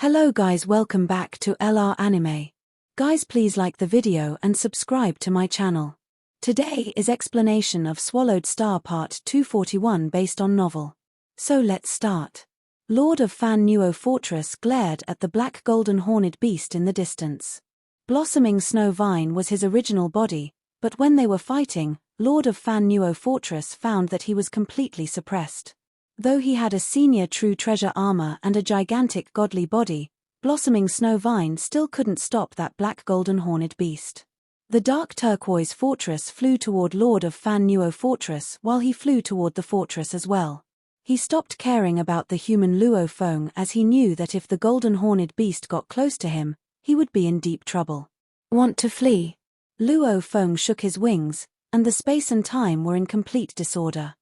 Hello guys, welcome back to LR Anime. Guys, please like the video and subscribe to my channel. Today is explanation of Swallowed Star Part 241 based on novel. So let's start. Lord of Fanuo Fortress glared at the black golden horned beast in the distance. Blossoming Snow Vine was his original body, but when they were fighting, Lord of Fanuo Fortress found that he was completely suppressed. Though he had a senior true treasure armor and a gigantic godly body, Blossoming Snow Vine still couldn't stop that black golden horned beast. The dark turquoise fortress flew toward Lord of Fanuo Fortress while he flew toward the fortress as well. He stopped caring about the human Luo Feng as he knew that if the golden horned beast got close to him, he would be in deep trouble. Want to flee? Luo Feng shook his wings, and the space and time were in complete disorder.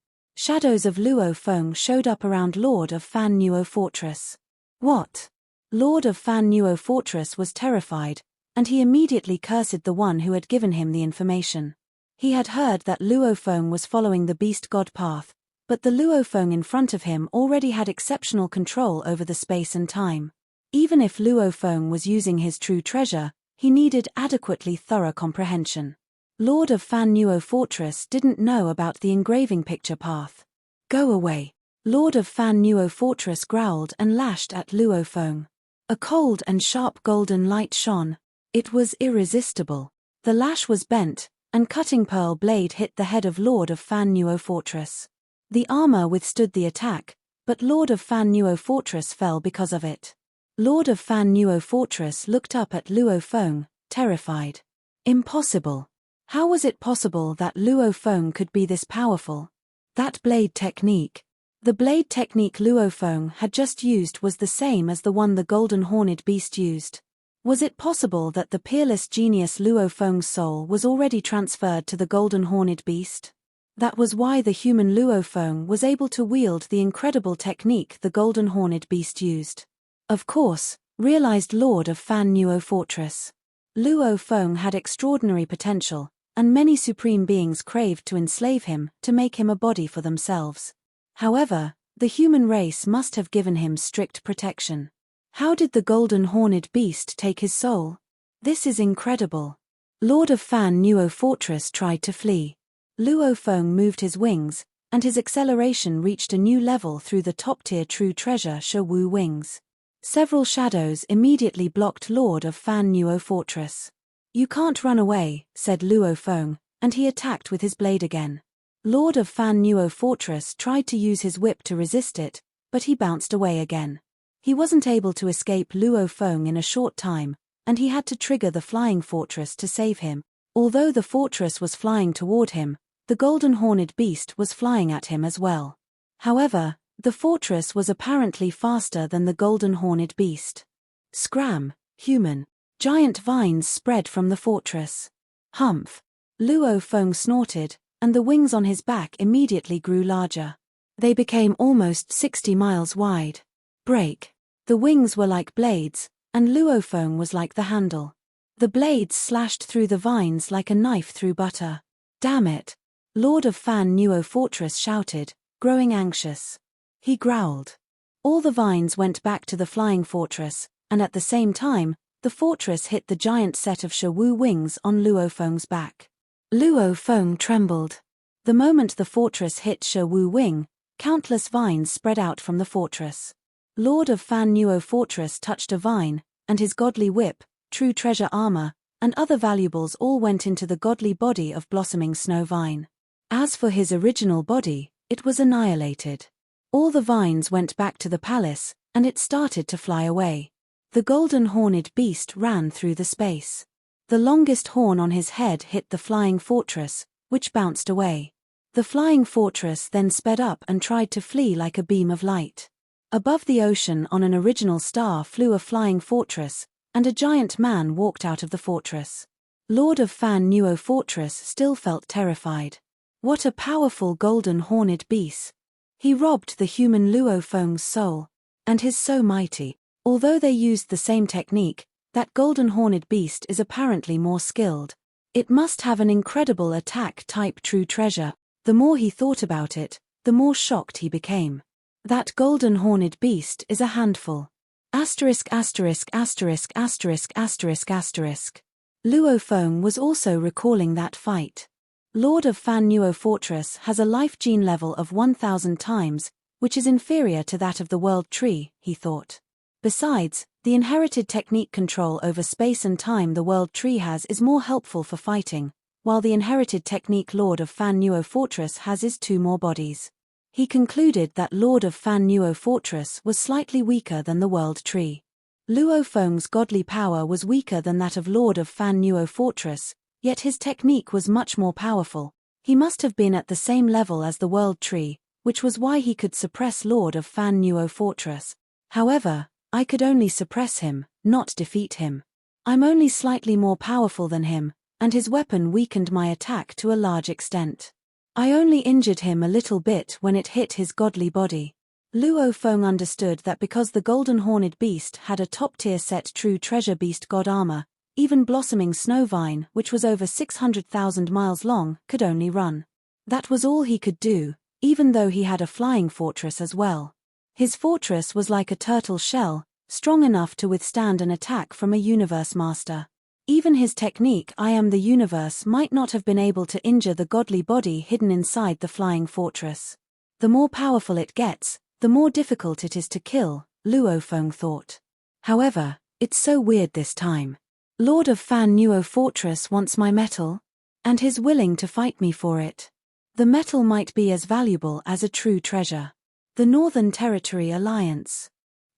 Shadows of Luo Feng showed up around Lord of Fanuo Fortress. What? Lord of Fanuo Fortress was terrified, and he immediately cursed the one who had given him the information. He had heard that Luo Feng was following the beast god path, but the Luo Feng in front of him already had exceptional control over the space and time. Even if Luo Feng was using his true treasure, he needed adequately thorough comprehension. Lord of Fanuo Fortress didn't know about the engraving picture path. Go away. Lord of Fanuo Fortress growled and lashed at Luo Feng. A cold and sharp golden light shone. It was irresistible. The lash was bent, and cutting pearl blade hit the head of Lord of Fanuo Fortress. The armor withstood the attack, but Lord of Fanuo Fortress fell because of it. Lord of Fanuo Fortress looked up at Luo Feng, terrified. Impossible. How was it possible that Luo Feng could be this powerful? That blade technique. The blade technique Luo Feng had just used was the same as the one the golden horned beast used. Was it possible that the peerless genius Luo Feng's soul was already transferred to the golden horned beast? That was why the human Luo Feng was able to wield the incredible technique the golden horned beast used. Of course, realized Lord of Fanuo Fortress. Luo Feng had extraordinary potential, and many supreme beings craved to enslave him to make him a body for themselves. However, the human race must have given him strict protection. How did the golden horned beast take his soul? This is incredible. Lord of Fanuo Fortress tried to flee. Luo Feng moved his wings, and his acceleration reached a new level through the top-tier true treasure Wu wings. Several shadows immediately blocked Lord of Fanuo Fortress. You can't run away, said Luo Feng, and he attacked with his blade again. Lord of Fanuo Fortress tried to use his whip to resist it, but he bounced away again. He wasn't able to escape Luo Feng in a short time, and he had to trigger the flying fortress to save him. Although the fortress was flying toward him, the golden horned beast was flying at him as well. However, the fortress was apparently faster than the golden horned beast. Scram, human. Giant vines spread from the fortress. Humph. Luo Feng snorted, and the wings on his back immediately grew larger. They became almost 60 miles wide. Break. The wings were like blades, and Luo Feng was like the handle. The blades slashed through the vines like a knife through butter. Damn it. Lord of Fanuo Fortress shouted, growing anxious. He growled. All the vines went back to the flying fortress, and at the same time, the fortress hit the giant set of Wu wings on Luo Feng's back. Luo Feng trembled. The moment the fortress hit Wu wing, countless vines spread out from the fortress. Lord of Fanuo Fortress touched a vine, and his godly whip, true treasure armor, and other valuables all went into the godly body of Blossoming Snow Vine. As for his original body, it was annihilated. All the vines went back to the palace, and it started to fly away. The golden horned beast ran through the space. The longest horn on his head hit the flying fortress, which bounced away. The flying fortress then sped up and tried to flee like a beam of light. Above the ocean on an original star flew a flying fortress, and a giant man walked out of the fortress. Lord of Fanuo Fortress still felt terrified. What a powerful golden horned beast. He robbed the human Luo Feng's soul. And his so mighty. Although they used the same technique, that golden horned beast is apparently more skilled. It must have an incredible attack-type true treasure. The more he thought about it, the more shocked he became. That golden horned beast is a handful. Asterisk asterisk asterisk asterisk asterisk asterisk. Luo Feng was also recalling that fight. Lord of Fanuo Fortress has a life gene level of 1,000 times, which is inferior to that of the World Tree, he thought. Besides, the inherited technique control over space and time the World Tree has is more helpful for fighting, while the inherited technique Lord of Fanuo Fortress has is 2 more bodies. He concluded that Lord of Fanuo Fortress was slightly weaker than the World Tree. Luo Feng's godly power was weaker than that of Lord of Fanuo Fortress, yet his technique was much more powerful. He must have been at the same level as the World Tree, which was why he could suppress Lord of Fanuo Fortress. However, I could only suppress him, not defeat him. I'm only slightly more powerful than him, and his weapon weakened my attack to a large extent. I only injured him a little bit when it hit his godly body. Luo Feng understood that because the golden horned beast had a top-tier set true treasure beast god armor, even blossoming snow vine, which was over 600,000 miles long, could only run. That was all he could do, even though he had a flying fortress as well. His fortress was like a turtle shell, strong enough to withstand an attack from a universe master. Even his technique I am the universe might not have been able to injure the godly body hidden inside the flying fortress. The more powerful it gets, the more difficult it is to kill, Luo Feng thought. However, it's so weird this time. Lord of Fanuo Fortress wants my metal? And he's willing to fight me for it. The metal might be as valuable as a true treasure. The Northern Territory Alliance.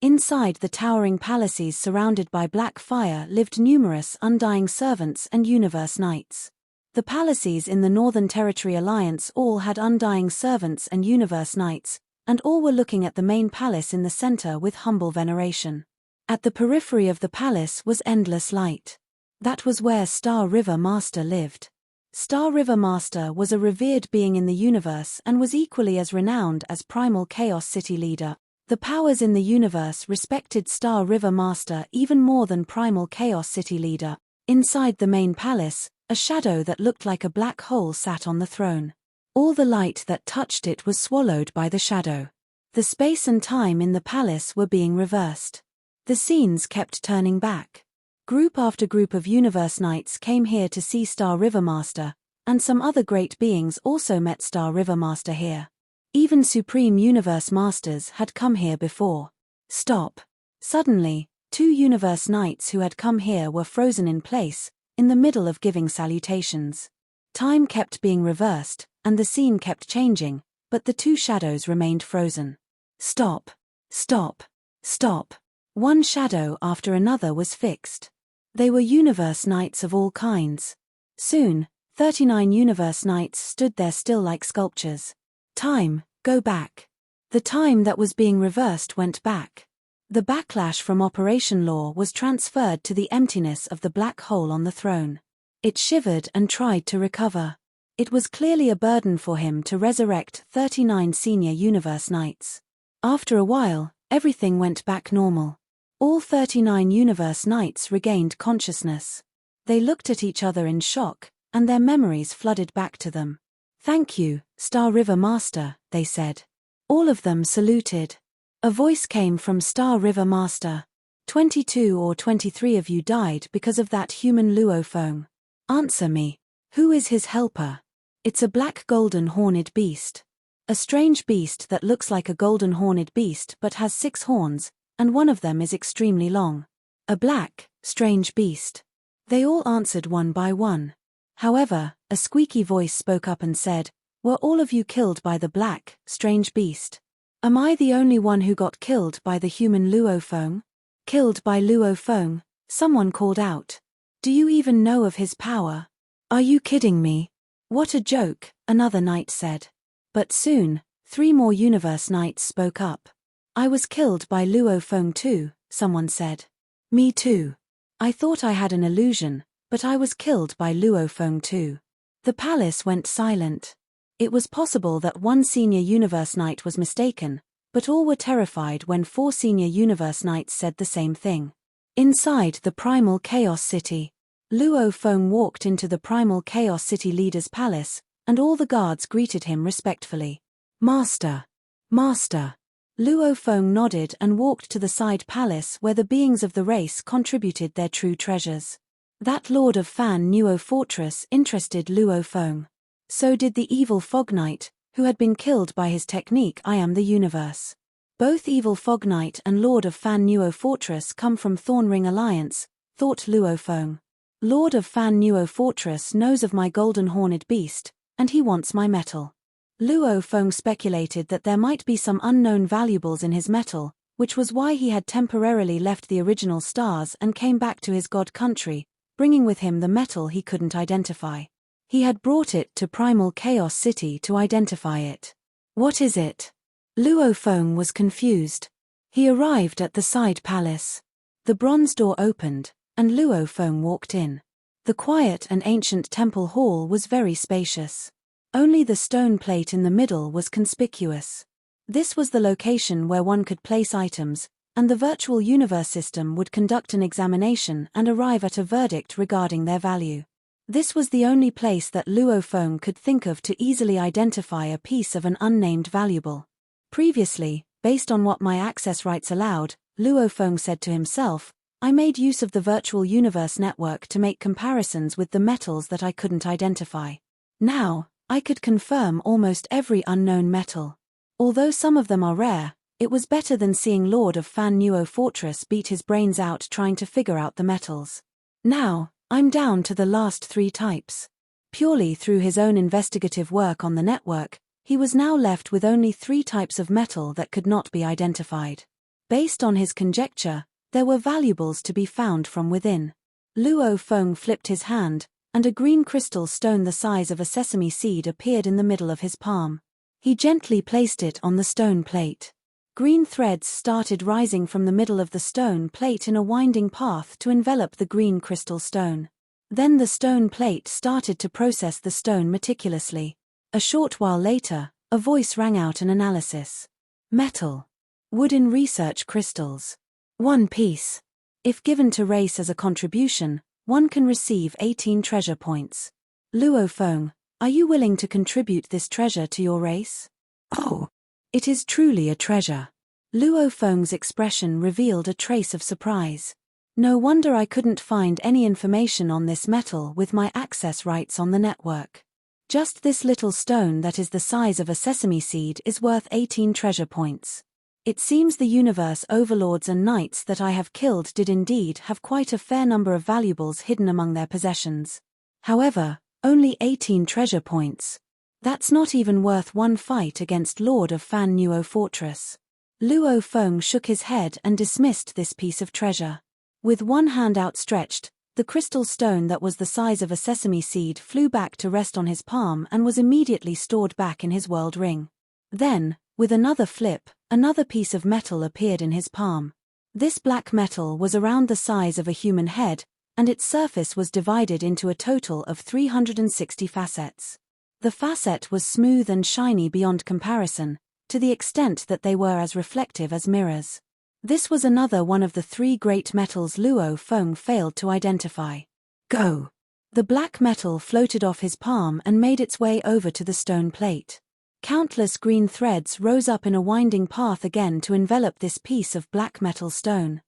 Inside the towering palaces surrounded by black fire lived numerous undying servants and universe knights. The palaces in the Northern Territory Alliance all had undying servants and universe knights, and all were looking at the main palace in the center with humble veneration. At the periphery of the palace was endless light. That was where Star River Master lived. Star River Master was a revered being in the universe and was equally as renowned as Primal Chaos City leader. The powers in the universe respected Star River Master even more than Primal Chaos City leader. Inside the main palace, a shadow that looked like a black hole sat on the throne. All the light that touched it was swallowed by the shadow. The space and time in the palace were being reversed. The scenes kept turning back. Group after group of universe knights came here to see Star River Master, and some other great beings also met Star River Master here. Even Supreme Universe Masters had come here before. Stop. Suddenly, 2 universe knights who had come here were frozen in place, in the middle of giving salutations. Time kept being reversed, and the scene kept changing, but the 2 shadows remained frozen. Stop. Stop. Stop. One shadow after another was fixed. They were universe knights of all kinds. Soon, 39 universe knights stood there still like sculptures. Time, go back. The time that was being reversed went back. The backlash from Operation Law was transferred to the emptiness of the black hole on the throne. It shivered and tried to recover. It was clearly a burden for him to resurrect 39 senior universe knights. After a while, everything went back normal. All 39 universe knights regained consciousness. They looked at each other in shock, and their memories flooded back to them. "Thank you, Star River Master," they said. All of them saluted. A voice came from Star River Master. 22 or 23 of you died because of that human Luo Feng. Answer me. Who is his helper? It's a black golden horned beast. A strange beast that looks like a golden horned beast but has 6 horns, and one of them is extremely long. A black, strange beast. They all answered one by one. However, a squeaky voice spoke up and said, "Were all of you killed by the black, strange beast? Am I the only one who got killed by the human Luo Feng?" "Killed by Luo Feng," someone called out. "Do you even know of his power? Are you kidding me?" "What a joke," another knight said. But soon, 3 more universe knights spoke up. "I was killed by Luo Feng too," someone said. "Me too. I thought I had an illusion, but I was killed by Luo Feng too." The palace went silent. It was possible that one senior universe knight was mistaken, but all were terrified when 4 senior universe knights said the same thing. Inside the Primal Chaos City, Luo Feng walked into the Primal Chaos City leader's palace, and all the guards greeted him respectfully. "Master! Master!" Luo Feng nodded and walked to the side palace where the beings of the race contributed their true treasures. That lord of Fanuo Fortress interested Luo Feng. So did the evil Fog Knight, who had been killed by his technique I Am the Universe. Both evil Fog Knight and lord of Fanuo Fortress come from Thornring Alliance, thought Luo Feng. Lord of Fanuo Fortress knows of my golden horned beast, and he wants my metal. Luo Feng speculated that there might be some unknown valuables in his metal, which was why he had temporarily left the original stars and came back to his god country, bringing with him the metal he couldn't identify. He had brought it to Primal Chaos City to identify it. What is it? Luo Feng was confused. He arrived at the side palace. The bronze door opened, and Luo Feng walked in. The quiet and ancient temple hall was very spacious. Only the stone plate in the middle was conspicuous. This was the location where one could place items, and the virtual universe system would conduct an examination and arrive at a verdict regarding their value. This was the only place that Luo Feng could think of to easily identify a piece of an unnamed valuable. Previously, based on what my access rights allowed, Luo Feng said to himself, I made use of the virtual universe network to make comparisons with the metals that I couldn't identify. Now, I could confirm almost every unknown metal. Although some of them are rare, it was better than seeing Lord of Fanuo Fortress beat his brains out trying to figure out the metals. Now, I'm down to the last 3 types. Purely through his own investigative work on the network, he was now left with only 3 types of metal that could not be identified. Based on his conjecture, there were valuables to be found from within. Luo Feng flipped his hand, and a green crystal stone the size of a sesame seed appeared in the middle of his palm. He gently placed it on the stone plate. Green threads started rising from the middle of the stone plate in a winding path to envelop the green crystal stone. Then the stone plate started to process the stone meticulously. A short while later, a voice rang out an analysis. Metal. Wooden research crystals. 1 piece. If given to race as a contribution, one can receive 18 treasure points. Luo Feng, are you willing to contribute this treasure to your race? Oh, it is truly a treasure. Luo Feng's expression revealed a trace of surprise. No wonder I couldn't find any information on this metal with my access rights on the network. Just this little stone that is the size of a sesame seed is worth 18 treasure points. It seems the universe overlords and knights that I have killed did indeed have quite a fair number of valuables hidden among their possessions. However, only 18 treasure points. That's not even worth one fight against Lord of Fanuo Fortress. Luo Feng shook his head and dismissed this piece of treasure. With one hand outstretched, the crystal stone that was the size of a sesame seed flew back to rest on his palm and was immediately stored back in his world ring. Then, with another flip, another piece of metal appeared in his palm. This black metal was around the size of a human head, and its surface was divided into a total of 360 facets. The facet was smooth and shiny beyond comparison, to the extent that they were as reflective as mirrors. This was another one of the 3 great metals Luo Feng failed to identify. Go! The black metal floated off his palm and made its way over to the stone plate. Countless green threads rose up in a winding path again to envelop this piece of black metal stone.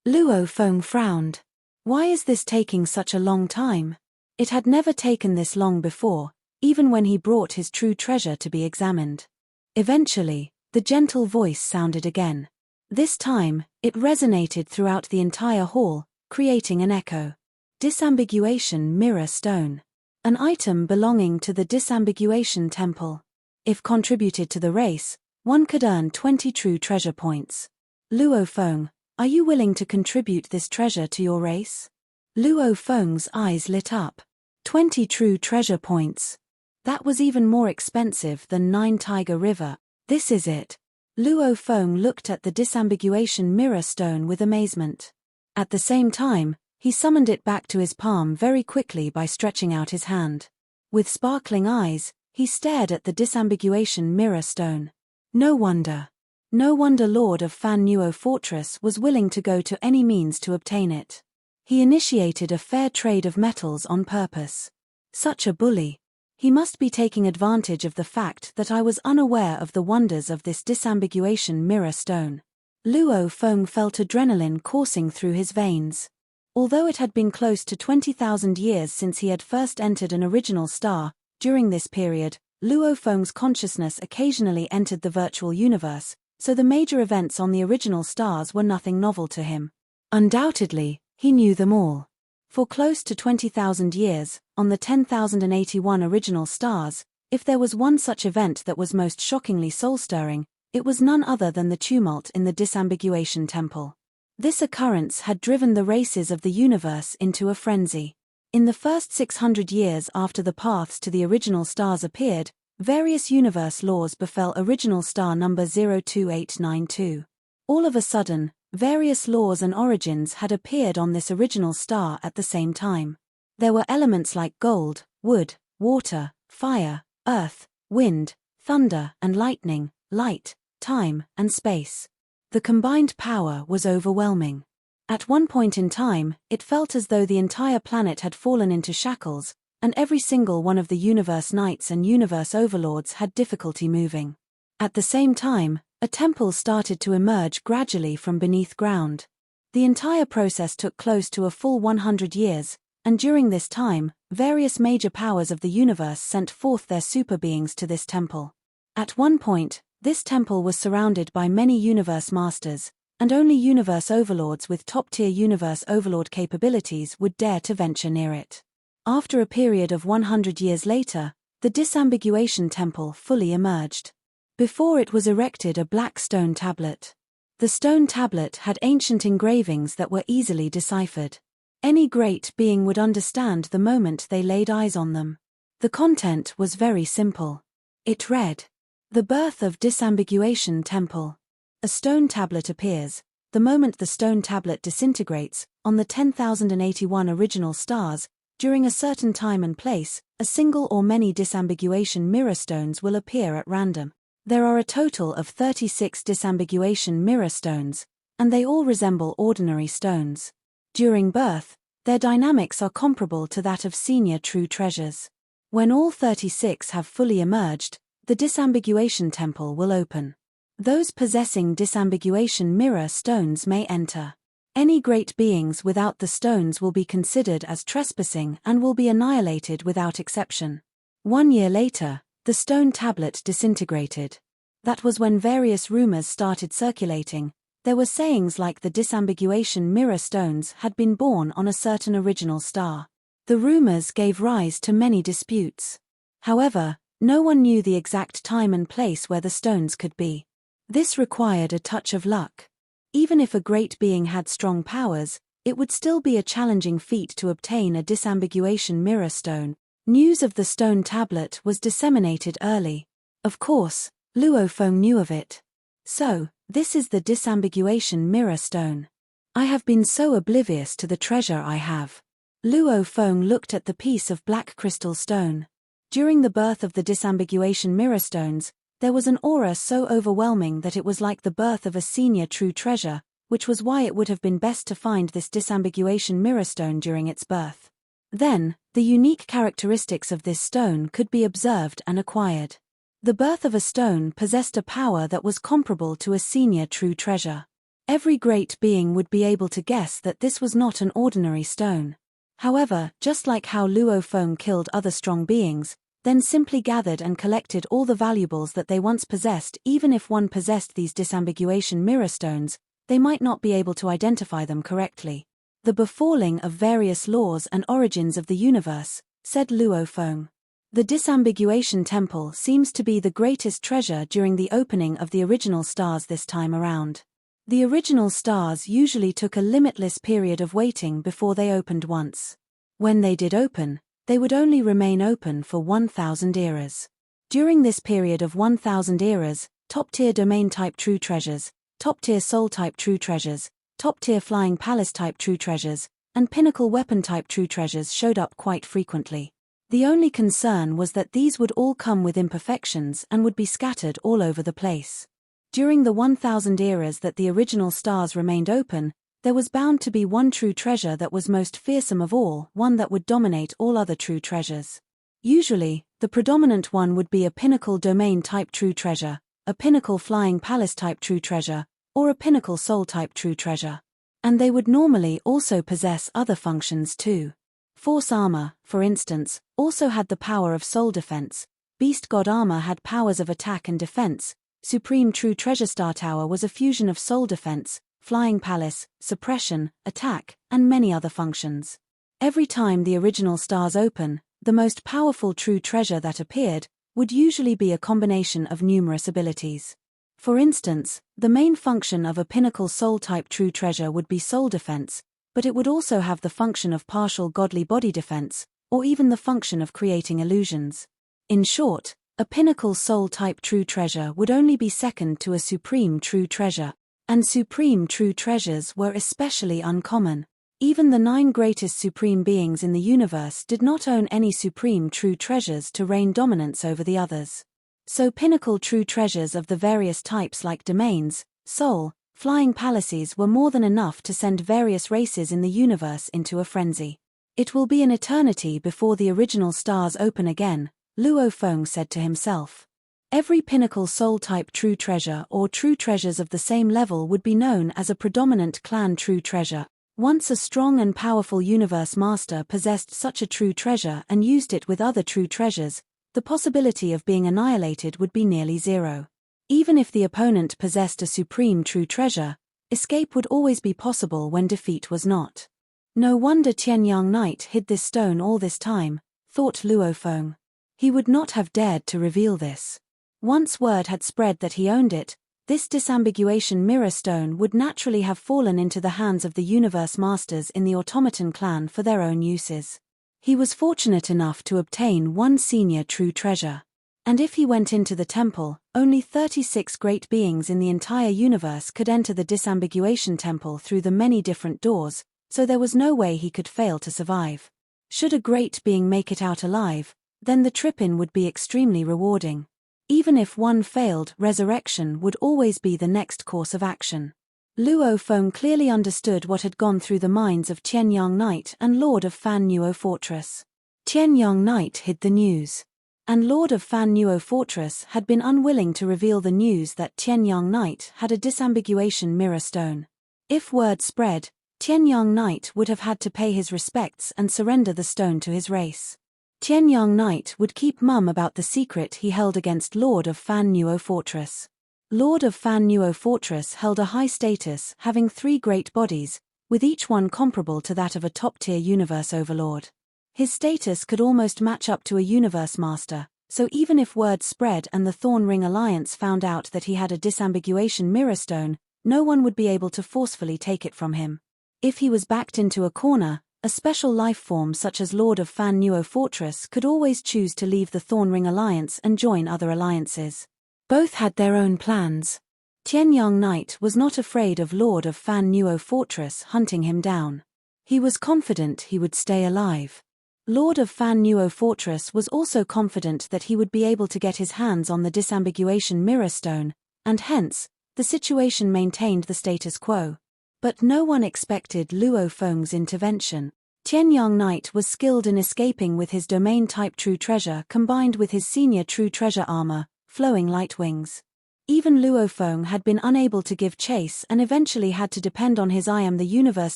Luo Feng frowned. Why is this taking such a long time? It had never taken this long before, even when he brought his true treasure to be examined. Eventually, the gentle voice sounded again. This time, it resonated throughout the entire hall, creating an echo. Disambiguation mirror stone. An item belonging to the disambiguation temple. If contributed to the race, one could earn 20 true treasure points. Luo Feng, are you willing to contribute this treasure to your race? Luo Feng's eyes lit up. 20 true treasure points. That was even more expensive than 9 Tiger River. This is it. Luo Feng looked at the disambiguation mirror stone with amazement. At the same time, he summoned it back to his palm very quickly by stretching out his hand. With sparkling eyes, he stared at the disambiguation mirror stone. No wonder Lord of Fanuo Fortress was willing to go to any means to obtain it. He initiated a fair trade of metals on purpose. Such a bully. He must be taking advantage of the fact that I was unaware of the wonders of this disambiguation mirror stone. Luo Feng felt adrenaline coursing through his veins. Although it had been close to 20,000 years since he had first entered an original star, during this period, Luo Feng's consciousness occasionally entered the virtual universe, so the major events on the original stars were nothing novel to him. Undoubtedly, he knew them all. For close to 20,000 years, on the 10,081 original stars, if there was one such event that was most shockingly soul-stirring, it was none other than the tumult in the disambiguation temple. This occurrence had driven the races of the universe into a frenzy. In the first 600 years after the paths to the original stars appeared, various universe laws befell original star number 02892. All of a sudden, various laws and origins had appeared on this original star at the same time. There were elements like gold, wood, water, fire, earth, wind, thunder and lightning, light, time, and space. The combined power was overwhelming. At one point in time, it felt as though the entire planet had fallen into shackles, and every single one of the universe knights and universe overlords had difficulty moving. At the same time, a temple started to emerge gradually from beneath ground. The entire process took close to a full 100 years, and during this time, various major powers of the universe sent forth their super beings to this temple. At one point, this temple was surrounded by many universe masters, and only universe overlords with top-tier universe overlord capabilities would dare to venture near it. After a period of 100 years later, the disambiguation temple fully emerged. Before it was erected a black stone tablet. The stone tablet had ancient engravings that were easily deciphered. Any great being would understand the moment they laid eyes on them. The content was very simple. It read, "The birth of disambiguation temple." A stone tablet appears. The moment the stone tablet disintegrates, on the 10,081 original stars, during a certain time and place, a single or many disambiguation mirror stones will appear at random. There are a total of 36 disambiguation mirror stones, and they all resemble ordinary stones. During birth, their dynamics are comparable to that of senior true treasures. When all 36 have fully emerged, the disambiguation temple will open. Those possessing disambiguation mirror stones may enter. Any great beings without the stones will be considered as trespassing and will be annihilated without exception. 1 year later, the stone tablet disintegrated. That was when various rumors started circulating. There were sayings like the disambiguation mirror stones had been born on a certain original star. The rumors gave rise to many disputes. However, no one knew the exact time and place where the stones could be. This required a touch of luck. Even if a great being had strong powers, it would still be a challenging feat to obtain a disambiguation mirror stone. News of the stone tablet was disseminated early. Of course, Luo Feng knew of it. "So, this is the disambiguation mirror stone. I have been so oblivious to the treasure I have." Luo Feng looked at the piece of black crystal stone. During the birth of the disambiguation mirror stones, there was an aura so overwhelming that it was like the birth of a senior true treasure, which was why it would have been best to find this disambiguation mirror stone during its birth. Then, the unique characteristics of this stone could be observed and acquired. The birth of a stone possessed a power that was comparable to a senior true treasure. Every great being would be able to guess that this was not an ordinary stone. However, just like how Luo Feng killed other strong beings, then simply gathered and collected all the valuables that they once possessed, even if one possessed these disambiguation mirror stones, they might not be able to identify them correctly. "The befalling of various laws and origins of the universe," said Luo Feng. "The disambiguation temple seems to be the greatest treasure during the opening of the original stars this time around. The original stars usually took a limitless period of waiting before they opened once. When they did open, they would only remain open for 1,000 eras. During this period of 1,000 eras, top-tier domain-type true treasures, top-tier soul-type true treasures, top-tier flying palace-type true treasures, and pinnacle weapon-type true treasures showed up quite frequently. The only concern was that these would all come with imperfections and would be scattered all over the place. During the 1,000 eras that the original stars remained open, there was bound to be one true treasure that was most fearsome of all, one that would dominate all other true treasures. Usually, The predominant one would be a pinnacle domain type true treasure, a pinnacle flying palace type true treasure, or a pinnacle soul type true treasure. And they would normally also possess other functions too. Force armor, for instance, also had the power of soul defense. Beast god armor had powers of attack and defense. Supreme True Treasure Star Tower was a fusion of soul defense, flying palace, suppression, attack, and many other functions. Every time the original stars open, the most powerful true treasure that appeared would usually be a combination of numerous abilities. For instance, the main function of a pinnacle soul type true treasure would be soul defense, but it would also have the function of partial godly body defense, or even the function of creating illusions. In short, a pinnacle soul type true treasure would only be second to a supreme true treasure, and supreme true treasures were especially uncommon. Even the 9 greatest supreme beings in the universe did not own any supreme true treasures to reign dominance over the others. So pinnacle true treasures of the various types like domains, soul, flying palaces were more than enough to send various races in the universe into a frenzy. It will be an eternity before the original stars open again, Luo Feng said to himself. Every pinnacle soul type true treasure or true treasures of the same level would be known as a predominant clan true treasure. Once a strong and powerful universe master possessed such a true treasure and used it with other true treasures, the possibility of being annihilated would be nearly zero. Even if the opponent possessed a supreme true treasure, escape would always be possible when defeat was not. No wonder Tianyang Knight hid this stone all this time, thought Luo Feng. He would not have dared to reveal this. Once word had spread that he owned it, this disambiguation mirror stone would naturally have fallen into the hands of the universe masters in the automaton clan for their own uses. He was fortunate enough to obtain one senior true treasure. And if he went into the temple, only 36 great beings in the entire universe could enter the disambiguation temple through the many different doors, so there was no way he could fail to survive. Should a great being make it out alive, then the trip-in would be extremely rewarding. Even if one failed, resurrection would always be the next course of action. Luo Feng clearly understood what had gone through the minds of Tianyang Knight and Lord of Fanuo Fortress. Tianyang Knight hid the news. And Lord of Fanuo Fortress had been unwilling to reveal the news that Tianyang Knight had a disambiguation mirror stone. If word spread, Tianyang Knight would have had to pay his respects and surrender the stone to his race. Tianyang Knight would keep mum about the secret he held against Lord of Fanuo Fortress. Lord of Fanuo Fortress held a high status, having 3 great bodies, with each one comparable to that of a top-tier universe overlord. His status could almost match up to a universe master, so even if word spread and the Thorn Ring Alliance found out that he had a disambiguation mirror stone, no one would be able to forcefully take it from him. If he was backed into a corner, a special life form such as Lord of Fanuo Fortress could always choose to leave the Thorn Ring Alliance and join other alliances. Both had their own plans. Tianyang Knight was not afraid of Lord of Fanuo Fortress hunting him down. He was confident he would stay alive. Lord of Fanuo Fortress was also confident that he would be able to get his hands on the disambiguation mirror stone, and hence, the situation maintained the status quo. But no one expected Luo Feng's intervention. Tianyang Knight was skilled in escaping with his domain-type true treasure combined with his senior true treasure armor, flowing light wings. Even Luo Feng had been unable to give chase and eventually had to depend on his I am the universe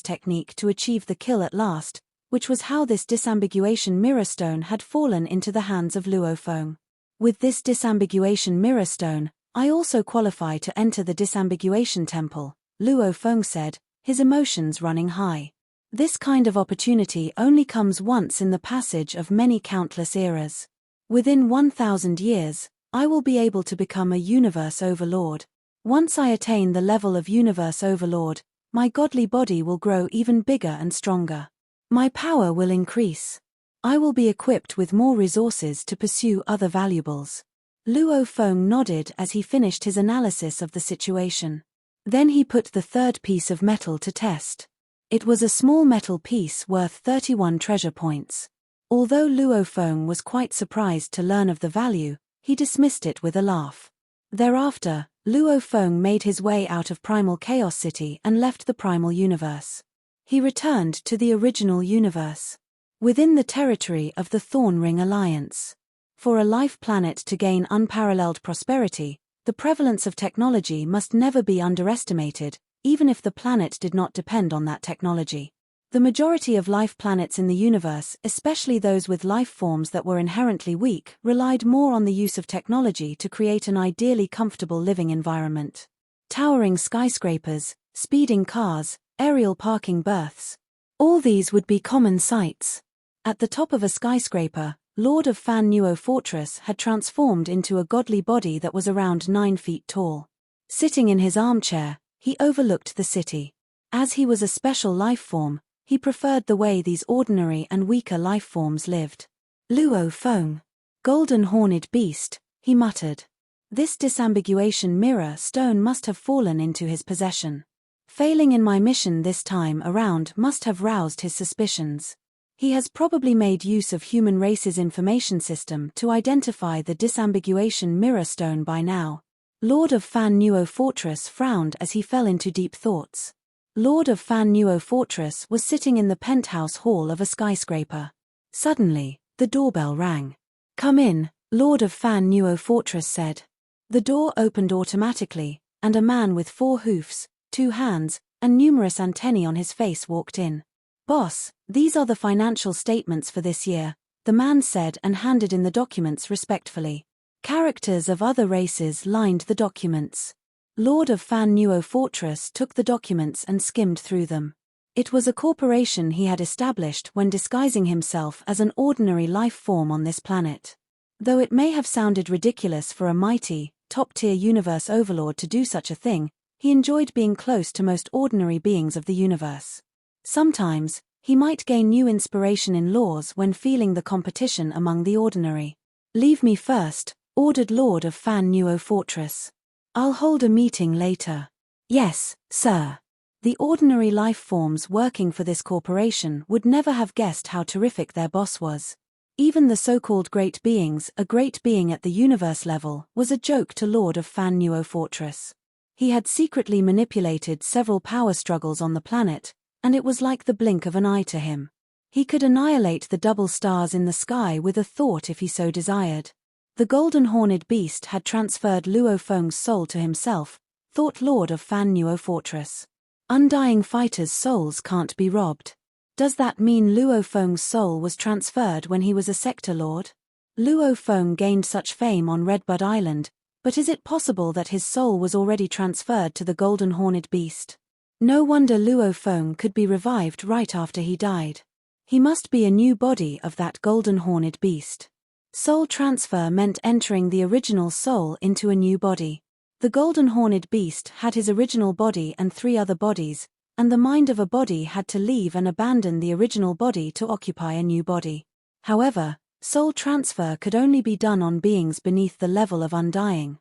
technique to achieve the kill at last, which was how this disambiguation mirror stone had fallen into the hands of Luo Feng. With this disambiguation mirror stone, I also qualify to enter the disambiguation temple, Luo Feng said, his emotions running high. This kind of opportunity only comes once in the passage of many countless eras. Within 1,000 years, I will be able to become a universe overlord. Once I attain the level of universe overlord, my godly body will grow even bigger and stronger. My power will increase. I will be equipped with more resources to pursue other valuables. Luo Feng nodded as he finished his analysis of the situation. Then he put the 3rd piece of metal to test. It was a small metal piece worth 31 treasure points. Although Luo Feng was quite surprised to learn of the value, he dismissed it with a laugh. Thereafter, Luo Feng made his way out of Primal Chaos City and left the Primal Universe. He returned to the original universe, within the territory of the Thorn Ring Alliance. For a life planet to gain unparalleled prosperity, the prevalence of technology must never be underestimated, even if the planet did not depend on that technology. The majority of life planets in the universe, especially those with life forms that were inherently weak, relied more on the use of technology to create an ideally comfortable living environment. Towering skyscrapers, speeding cars, aerial parking berths. All these would be common sights. At the top of a skyscraper, Lord of Fanuo Fortress had transformed into a godly body that was around 9 feet tall. Sitting in his armchair, he overlooked the city. As he was a special life form, he preferred the way these ordinary and weaker life forms lived. Luo Feng. Golden horned beast, he muttered. This disambiguation mirror stone must have fallen into his possession. Failing in my mission this time around must have roused his suspicions. He has probably made use of human race's information system to identify the disambiguation mirror stone by now. Lord of Fanuo Fortress frowned as he fell into deep thoughts. Lord of Fanuo Fortress was sitting in the penthouse hall of a skyscraper. Suddenly, the doorbell rang. "Come in," Lord of Fanuo Fortress said. The door opened automatically, and a man with 4 hoofs, 2 hands, and numerous antennae on his face walked in. "Boss, these are the financial statements for this year," the man said and handed in the documents respectfully. Characters of other races lined the documents. Lord of Fanuo Fortress took the documents and skimmed through them. It was a corporation he had established when disguising himself as an ordinary life form on this planet. Though it may have sounded ridiculous for a mighty, top-tier universe overlord to do such a thing, he enjoyed being close to most ordinary beings of the universe. Sometimes, he might gain new inspiration in laws when feeling the competition among the ordinary. "Leave me first," ordered Lord of Fanuo Fortress. "I'll hold a meeting later." "Yes, sir." The ordinary life forms working for this corporation would never have guessed how terrific their boss was. Even the so-called great beings, a great being at the universe level, was a joke to Lord of Fanuo Fortress. He had secretly manipulated several power struggles on the planet, and it was like the blink of an eye to him. He could annihilate the double stars in the sky with a thought if he so desired. The golden horned beast had transferred Luo Feng's soul to himself, thought Lord of Fanuo Fortress. Undying fighters' souls can't be robbed. Does that mean Luo Feng's soul was transferred when he was a sector lord? Luo Feng gained such fame on Redbud Island, but is it possible that his soul was already transferred to the golden horned beast? No wonder Luo Feng could be revived right after he died. He must be a new body of that golden horned beast. Soul transfer meant entering the original soul into a new body. The golden horned beast had his original body and 3 other bodies, and the mind of a body had to leave and abandon the original body to occupy a new body. However, soul transfer could only be done on beings beneath the level of undying.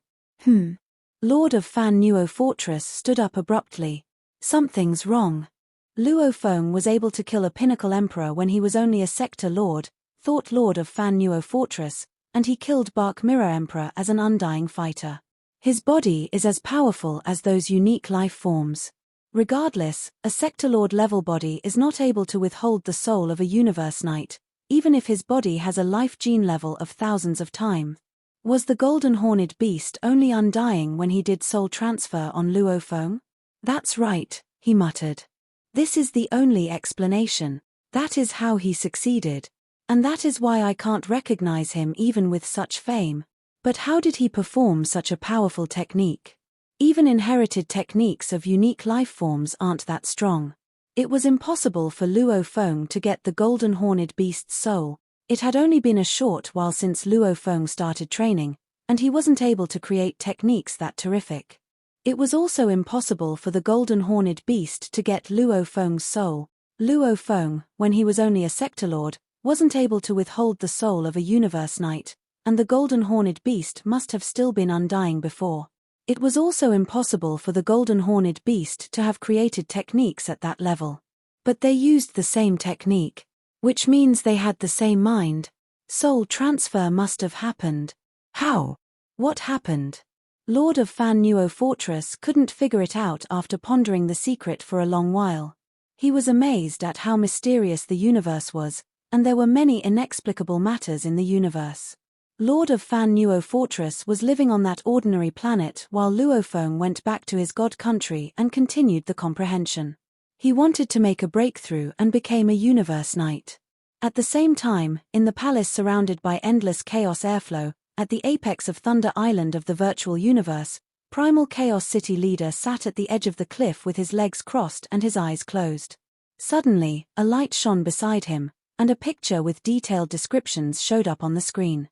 Lord of Fanuo Fortress stood up abruptly. Something's wrong. Luo Feng was able to kill a pinnacle emperor when he was only a sector lord, thought Lord of Fanuo Fortress, and he killed Bark Mirror Emperor as an undying fighter. His body is as powerful as those unique life forms. Regardless, a sector lord level body is not able to withhold the soul of a universe knight, even if his body has a life gene level of thousands of time. Was the golden horned beast only undying when he did soul transfer on Luo Feng? "That's right," he muttered. "This is the only explanation. That is how he succeeded. And that is why I can't recognize him even with such fame. But how did he perform such a powerful technique? Even inherited techniques of unique life forms aren't that strong. It was impossible for Luo Feng to get the golden horned beast's soul. It had only been a short while since Luo Feng started training, and he wasn't able to create techniques that terrific. It was also impossible for the golden horned beast to get Luo Feng's soul. Luo Feng, when he was only a sector lord, wasn't able to withhold the soul of a universe knight, and the golden horned beast must have still been undying before. It was also impossible for the golden horned beast to have created techniques at that level. But they used the same technique, which means they had the same mind. Soul transfer must have happened. How? What happened? Lord of Fanuo Fortress couldn't figure it out after pondering the secret for a long while. He was amazed at how mysterious the universe was, and there were many inexplicable matters in the universe. Lord of Fanuo Fortress, was living on that ordinary planet while Luofeng went back to his god country and continued the comprehension. He wanted to make a breakthrough and became a universe knight. At the same time, in the palace surrounded by endless chaos airflow, at the apex of Thunder Island of the virtual universe, Primal Chaos City leader sat at the edge of the cliff with his legs crossed and his eyes closed. Suddenly, a light shone beside him, and a picture with detailed descriptions showed up on the screen.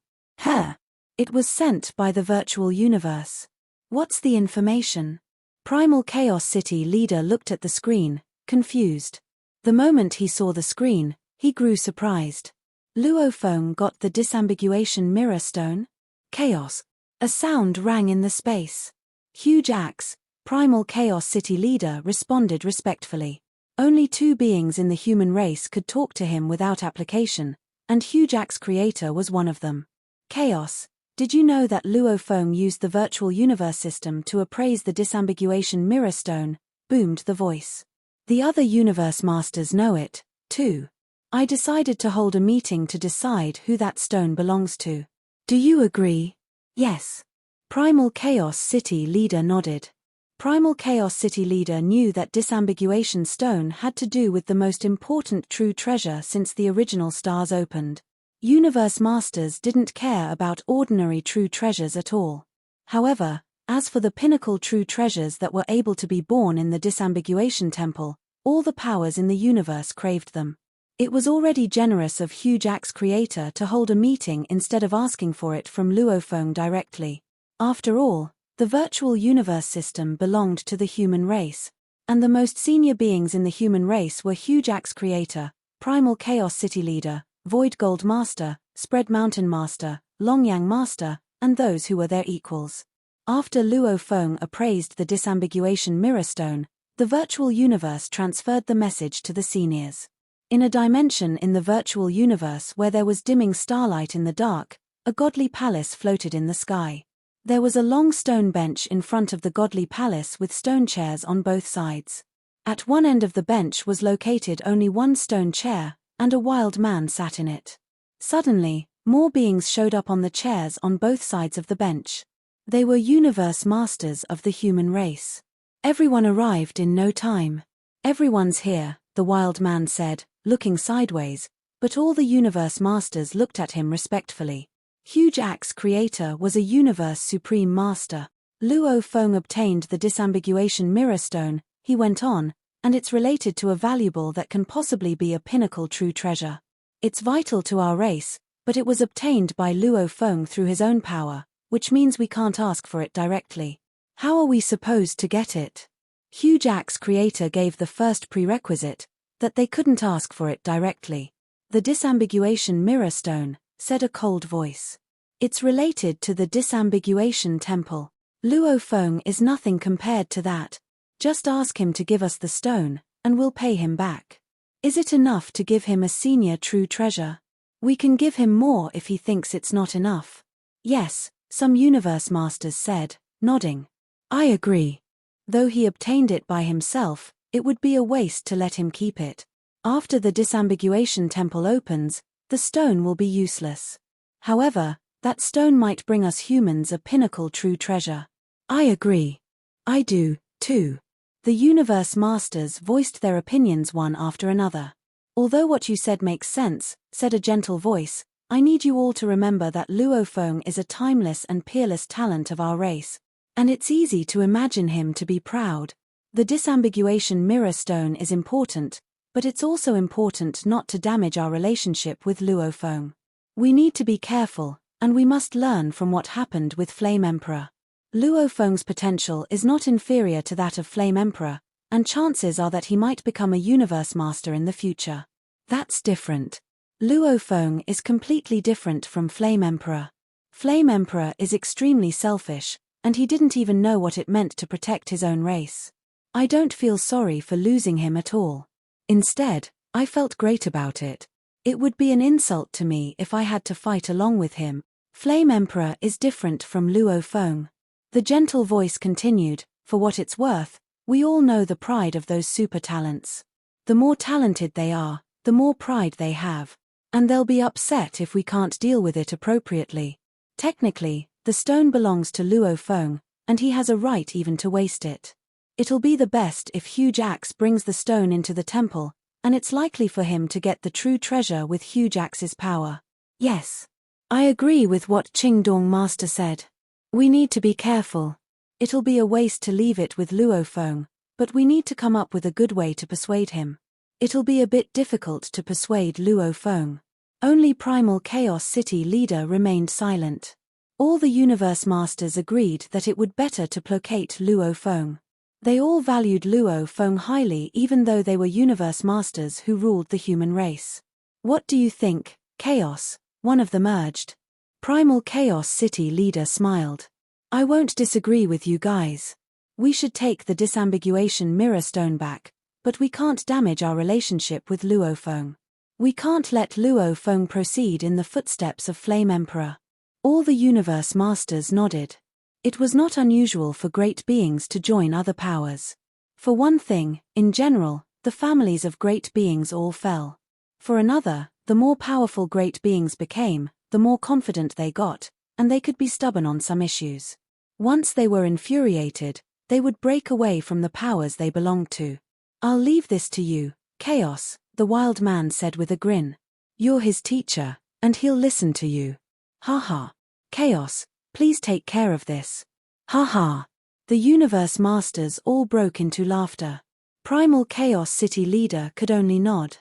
It was sent by the virtual universe. What's the information? Primal Chaos City leader looked at the screen, confused. The moment he saw the screen, he grew surprised. Luofeng got the disambiguation mirror stone? Chaos. A sound rang in the space. Huge Axe, Primal Chaos City leader, responded respectfully. Only two beings in the human race could talk to him without application, and Huge Axe creator was one of them. Chaos, did you know that Luofeng used the virtual universe system to appraise the disambiguation mirror stone? Boomed the voice. The other universe masters know it, too. I decided to hold a meeting to decide who that stone belongs to. Do you agree? Yes. Primal Chaos City leader nodded. Primal Chaos City leader knew that disambiguation stone had to do with the most important true treasure since the original stars opened. Universe masters didn't care about ordinary true treasures at all. However, as for the pinnacle true treasures that were able to be born in the disambiguation temple, all the powers in the universe craved them. It was already generous of Huge Axe creator to hold a meeting instead of asking for it from Luofeng directly. After all, the virtual universe system belonged to the human race, and the most senior beings in the human race were Huge Axe creator, Primal Chaos City leader, Void Gold Master, Spread Mountain Master, Longyang Master, and those who were their equals. After Luofeng appraised the disambiguation mirror stone, the virtual universe transferred the message to the seniors. In a dimension in the virtual universe where there was dimming starlight in the dark, a godly palace floated in the sky. There was a long stone bench in front of the godly palace with stone chairs on both sides. At one end of the bench was located only one stone chair, and a wild man sat in it. Suddenly, more beings showed up on the chairs on both sides of the bench. They were universe masters of the human race. Everyone arrived in no time. Everyone's here, the wild man said, looking sideways, but all the universe masters looked at him respectfully. Huge Axe creator was a universe supreme master. Luofeng obtained the disambiguation mirror stone, he went on, and it's related to a valuable that can possibly be a pinnacle true treasure. It's vital to our race, but it was obtained by Luofeng through his own power, which means we can't ask for it directly. How are we supposed to get it? Huge Axe creator gave the first prerequisite, that they couldn't ask for it directly. The disambiguation mirror stone, said a cold voice. It's related to the disambiguation temple. Luofeng is nothing compared to that. Just ask him to give us the stone, and we'll pay him back. Is it enough to give him a senior true treasure? We can give him more if he thinks it's not enough. Yes, some universe masters said, nodding. I agree. Though he obtained it by himself, it would be a waste to let him keep it. After the disambiguation temple opens, the stone will be useless. However, that stone might bring us humans a pinnacle true treasure. I agree. I do, too. The universe masters voiced their opinions one after another. Although what you said makes sense, said a gentle voice, I need you all to remember that Luofeng is a timeless and peerless talent of our race, and it's easy to imagine him to be proud. The disambiguation mirror stone is important, but it's also important not to damage our relationship with Luofeng. We need to be careful, and we must learn from what happened with Flame Emperor. Luofeng's potential is not inferior to that of Flame Emperor, and chances are that he might become a universe master in the future. That's different. Luofeng is completely different from Flame Emperor. Flame Emperor is extremely selfish, and he didn't even know what it meant to protect his own race. I don't feel sorry for losing him at all. Instead, I felt great about it. It would be an insult to me if I had to fight along with him. Flame Emperor is different from Luofeng. The gentle voice continued, for what it's worth, we all know the pride of those super talents. The more talented they are, the more pride they have. And they'll be upset if we can't deal with it appropriately. Technically, the stone belongs to Luo Feng, and he has a right even to waste it. It'll be the best if Huge Axe brings the stone into the temple, and it's likely for him to get the true treasure with Huge Axe's power. Yes. I agree with what Qingdong Master said. We need to be careful. It'll be a waste to leave it with Luo Feng, but we need to come up with a good way to persuade him. It'll be a bit difficult to persuade Luo Feng. Only Primal Chaos City leader remained silent. All the Universe Masters agreed that it would better to placate Luo Feng. They all valued Luo Feng highly even though they were Universe Masters who ruled the human race. What do you think, Chaos? One of them urged. Primal Chaos City leader smiled. I won't disagree with you guys. We should take the disambiguation mirror stone back, but we can't damage our relationship with Luo Feng. We can't let Luo Feng proceed in the footsteps of Flame Emperor. All the Universe Masters nodded. It was not unusual for great beings to join other powers. For one thing, in general, the families of great beings all fell. For another, the more powerful great beings became, the more confident they got, and they could be stubborn on some issues. Once they were infuriated, they would break away from the powers they belonged to. I'll leave this to you, Chaos, the wild man said with a grin. You're his teacher, and he'll listen to you. Haha. Chaos, please take care of this. Haha. The Universe Masters all broke into laughter. Primal Chaos City leader could only nod.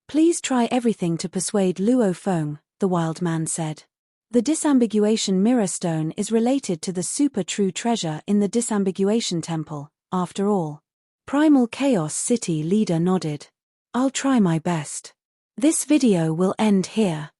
Please try everything to persuade Luo Feng, the wild man said. The disambiguation mirror stone is related to the super true treasure in the disambiguation temple, after all. Primal Chaos City leader nodded. I'll try my best. This video will end here.